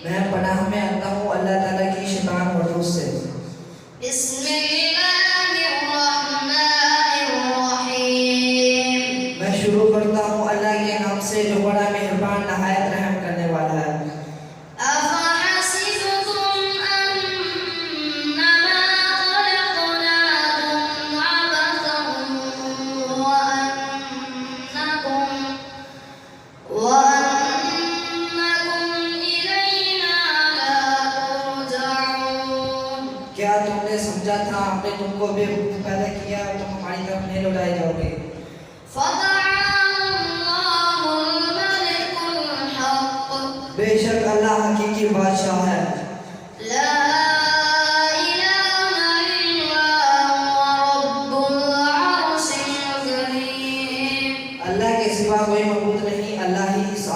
मैं पनाह में आता हूँ अल्लाह ताला की शैतान मर्दूस से। बिस्मिल्लाहिर्रहमानिर्रहीम। मैं शुरू करता हूँ अल्लाह के नाम से जो बड़ा मेहरबान नहायत रहम करने वाला है। क्या तुमने समझा था हमने तुमको बेवकूफ पैदा किया और तुम हमारी तरफ नहीं लौटाए जाओगे। बेशक अल्लाह हकीकी बादशाह है।